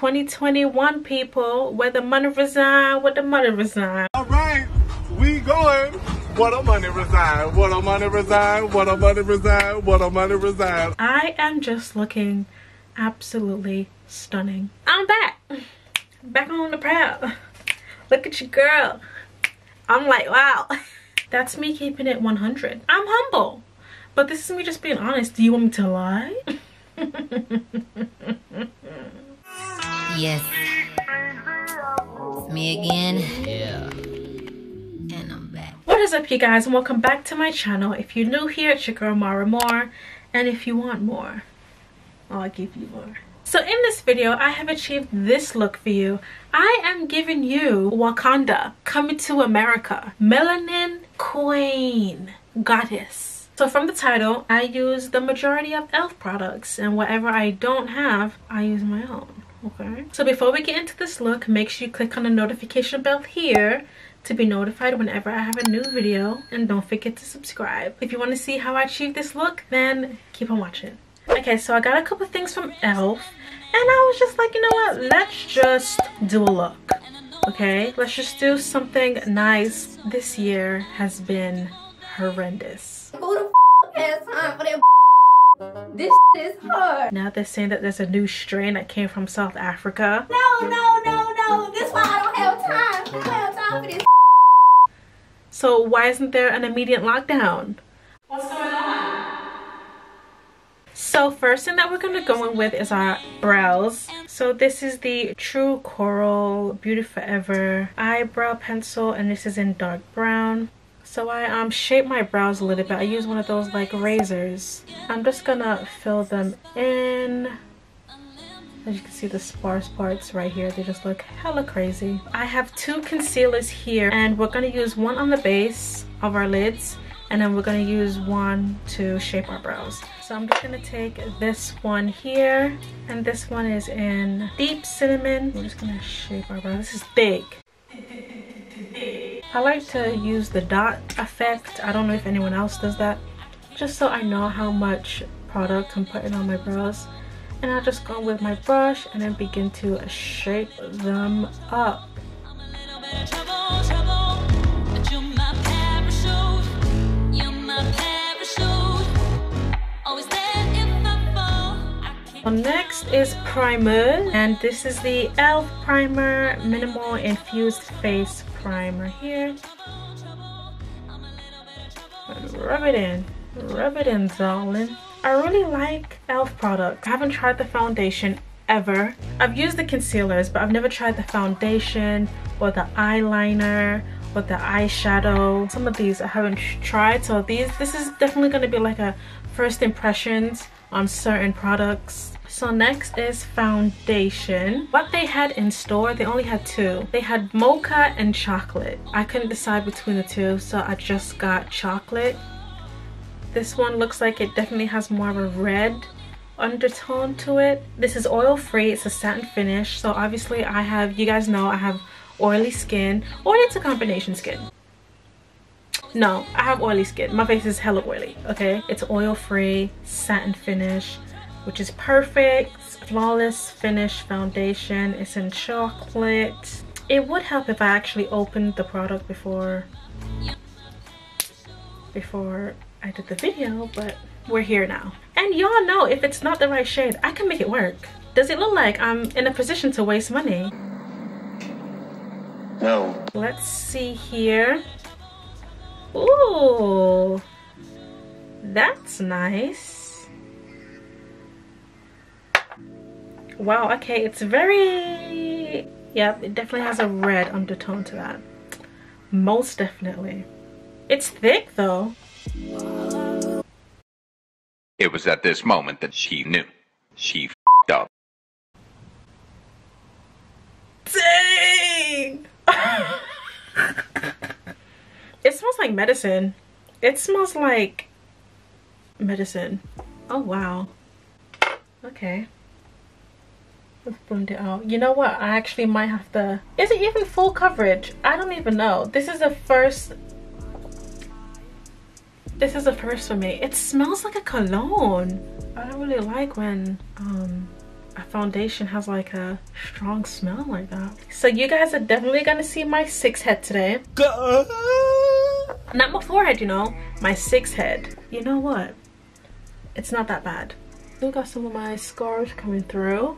2021 people. Where the money reside, where the money reside. All right, we going. What a money reside, what a money reside, what a money reside, what a money reside. I am just looking absolutely stunning. I'm back on the prowl. Look at you, girl. I'm like, wow. That's me keeping it 100. I'm humble, but this is me just being honest. Do you want me to lie? Yes, it's me again. Yeah. And I'm back. What is up, you guys, and welcome back to my channel. If you're new here, it's your girl Mara Moore, and if you want more, I'll give you more. So in this video, I have achieved this look for you. I am giving you Wakanda, coming to America, melanin queen, goddess. So from the title, I use the majority of e.l.f. products, and whatever I don't have, I use my own. Okay, so before we get into this look, make sure you click on the notification bell here to be notified whenever I have a new video, and don't forget to subscribe. If you want to see how I achieve this look, then keep on watching. Okay, so I got a couple things from e.l.f. and I was just like, you know what, let's just do a look. Okay, let's just do something nice. This year has been horrendous. Who the has time for that? This is hard. Now they're saying that there's a new strain that came from South Africa. No. This is why I don't have time. I don't have time for this. So why isn't there an immediate lockdown? What's going on? So first thing that we're going to go in with is our brows. So this is the True Coral Beauty Forever eyebrow pencil, and this is in dark brown. So I shape my brows a little bit. I use one of those like razors. I'm just gonna fill them in. As you can see, the sparse parts right here, they just look hella crazy. I have two concealers here, and we're gonna use one on the base of our lids, and then we're gonna use one to shape our brows. So I'm just gonna take this one here, and this one is in Deep Cinnamon. We're just gonna shape our brows. This is thick. I like to use the dot effect. I don't know if anyone else does that. Just so I know how much product I'm putting on my brows. And I'll just go with my brush and then begin to shape them up. Next is primer, and this is the e.l.f. primer minimal infused face primer here. And rub it in, darling. I really like e.l.f. products. I haven't tried the foundation ever. I've used the concealers, but I've never tried the foundation or the eyeliner or the eyeshadow. Some of these I haven't tried, so this is definitely going to be like a first impressions on certain products. So next is foundation. What they had in store, they only had two. They had mocha and chocolate. I couldn't decide between the two, so I just got chocolate. This one looks like it definitely has more of a red undertone to it. This is oil free, it's a satin finish. So obviously you guys know I have oily skin, or it's a combination skin. No, I have oily skin. My face is hella oily, okay? It's oil free, satin finish, which is perfect. Flawless finish foundation. It's in chocolate. It would help if I actually opened the product before I did the video, but we're here now. And y'all know, if it's not the right shade, I can make it work. Does it look like I'm in a position to waste money? No. Let's see here. Ooh, that's nice. Wow, okay, it's very, yep, it definitely has a red undertone to that. Most definitely. It's thick though. It was at this moment that she knew. She f***ed up. Dang! It smells like medicine. It smells like medicine. Oh wow. Okay. Let's blend it out. You know what? I actually might have to. Is it even full coverage? I don't even know. This is a first. This is a first for me. It smells like a cologne. I don't really like when a foundation has like a strong smell like that. So you guys are definitely gonna see my 6 head today. Not my forehead, you know, my 6 head. You know what? It's not that bad. Still got some of my scars coming through.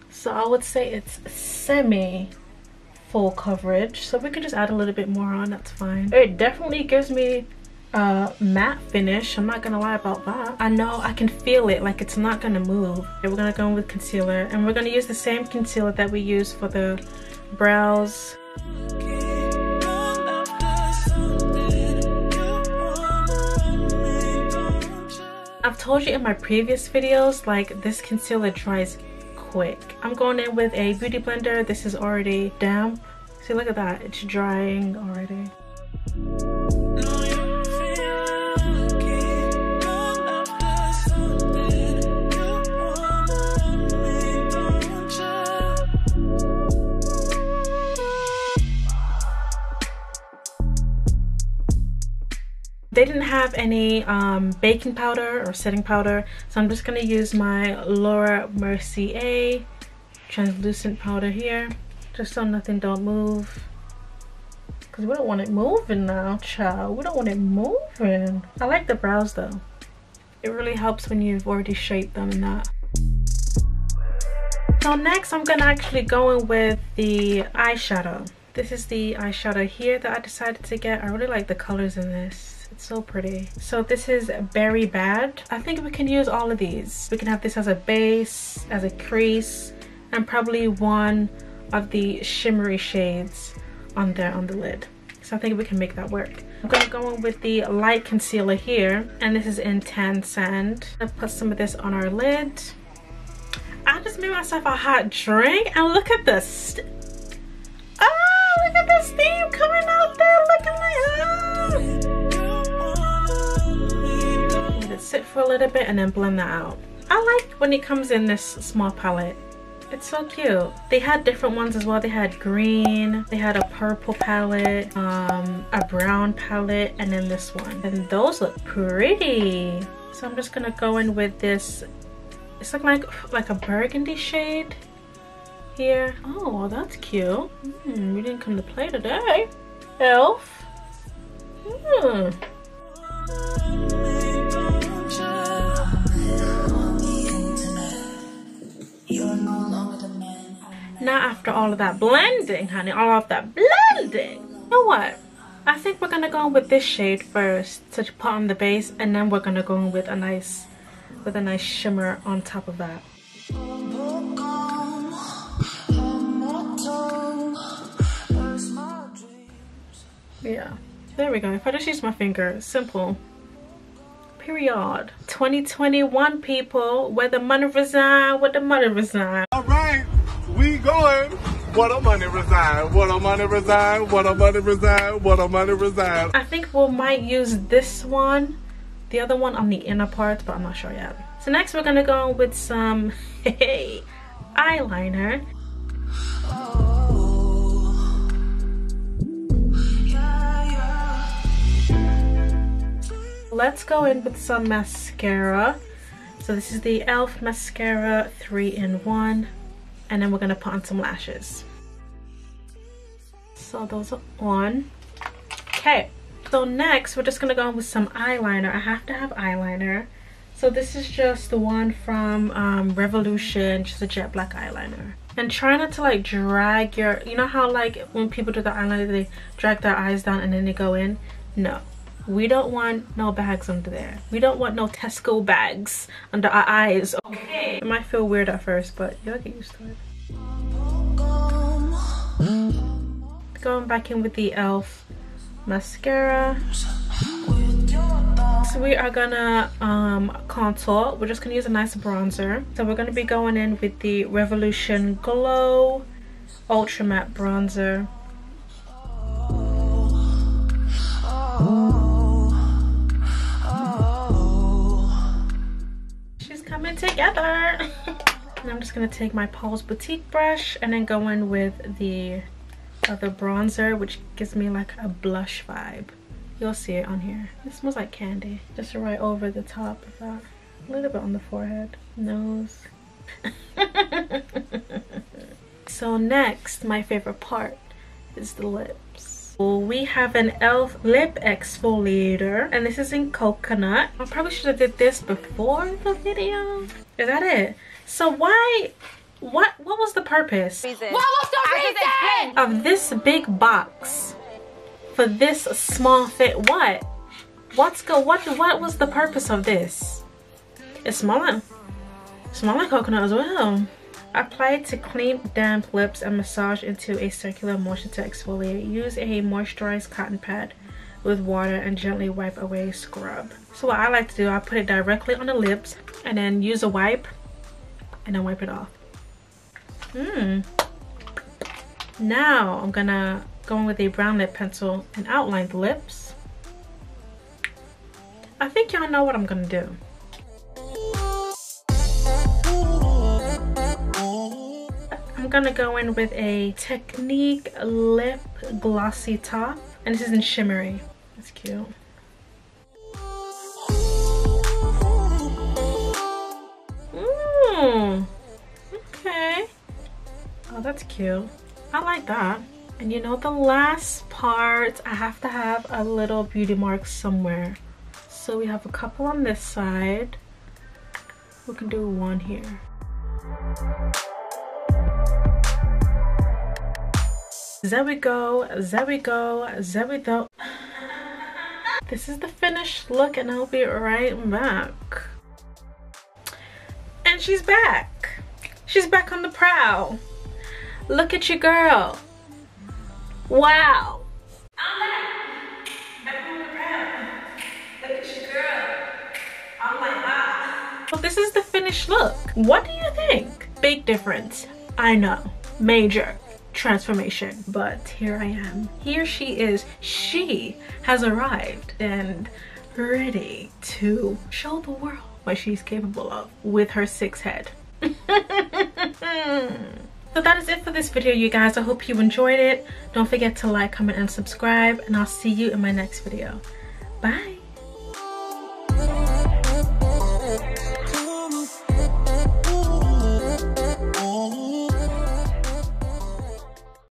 So I would say it's semi full coverage. So we could just add a little bit more on, that's fine. It definitely gives me a matte finish. I'm not gonna lie about that. I know I can feel it, like it's not gonna move. Okay, we're gonna go in with concealer, and we're gonna use the same concealer that we use for the brows. I've told you in my previous videos, like this concealer dries quick. I'm going in with a beauty blender. This is already damp. See, look at that, it's drying already. They didn't have any baking powder or setting powder, so I'm just gonna use my Mercier translucent powder here, just so nothing don't move, because we don't want it moving now, child. We don't want it moving. I like the brows though. It really helps when you've already shaped them and that. So next I'm gonna actually go in with the eyeshadow. This is the eyeshadow here that I decided to get. I really like the colors in this. It's so pretty. So this is Berry Bad. I think we can use all of these. We can have this as a base, as a crease, and probably one of the shimmery shades on there on the lid. So I think we can make that work. I'm gonna go in with the light concealer here, and this is in Tan Sand. I'll put some of this on our lid. I just made myself a hot drink, and look at this. Oh, look at the steam coming out there looking like, oh. Let it sit for a little bit and then blend that out. I like when it comes in this small palette. It's so cute. They had different ones as well. They had green, they had a purple palette, a brown palette, and then this one. And those look pretty. So I'm just gonna go in with this. It's like a burgundy shade here. Oh, that's cute. We didn't come to play today, Elf. Now after all of that blending, honey, all of that blending, you know what? I think we're gonna go in with this shade first to put on the base, and then we're gonna go in with a nice shimmer on top of that. Yeah, there we go. If I just use my finger, simple. Period. 2021 people, where the money reside, where the money reside. All right, we going. What a money reside, what a money reside, what a money reside, what a money reside. I think we might use this one, the other one on the inner part, but I'm not sure yet. So next we're gonna go with some eyeliner. Let's go in with some mascara. So this is the e.l.f. mascara 3-in-1, and then we're gonna put on some lashes. So those are on. Okay, so next we're just gonna go in with some eyeliner. I have to have eyeliner. So this is just the one from Revolution, just a jet black eyeliner. And try not to like drag your, you know how like when people do the eyeliner, they drag their eyes down and then they go in? No. We don't want no bags under there. We don't want no Tesco bags under our eyes, okay? It might feel weird at first, but you'll get used to it. Going back in with the e.l.f. mascara. So we are gonna contour. We're just gonna use a nice bronzer. So we're gonna be going in with the Revolution Glow Ultra Matte Bronzer. Coming together. And I'm just gonna take my Paul's Boutique brush and then go in with the other bronzer, which gives me like a blush vibe. You'll see it on here. It smells like candy. Just right over the top of that. A little bit on the forehead, nose. So next, my favorite part is the lips. We have an e.l.f. Lip Exfoliator, and this is in coconut. I probably should have did this before the video. Is that it? So why, what was the purpose? What was the reason? Of this big box for this small fit? What was the purpose of this? It smells like coconut as well. Apply it to clean damp lips and massage into a circular motion to exfoliate. Use a moisturized cotton pad with water and gently wipe away scrub. So what I like to do, I put it directly on the lips and then use a wipe and then wipe it off. Now I'm gonna go in with a brown lip pencil and outline the lips. I think y'all know what I'm gonna do. I'm gonna go in with a Technique lip glossy top, and this is in shimmery. That's cute. Okay. Oh, that's cute. I like that. And you know, the last part, I have to have a little beauty mark somewhere. So we have a couple on this side. We can do one here. There we go, there we go, there we go. This is the finished look and I'll be right back. And she's back. She's back on the prowl. Look at you, girl. Wow. I'm back. Back on the prowl. Look at you, girl. I'm like, ah. So this is the finished look. What do you think? Big difference. I know. Major transformation, but here I am. Here she is. She has arrived and ready to show the world what she's capable of with her 6 head. So that is it for this video, you guys. I hope you enjoyed it. Don't forget to like, comment, and subscribe, and I'll see you in my next video. Bye.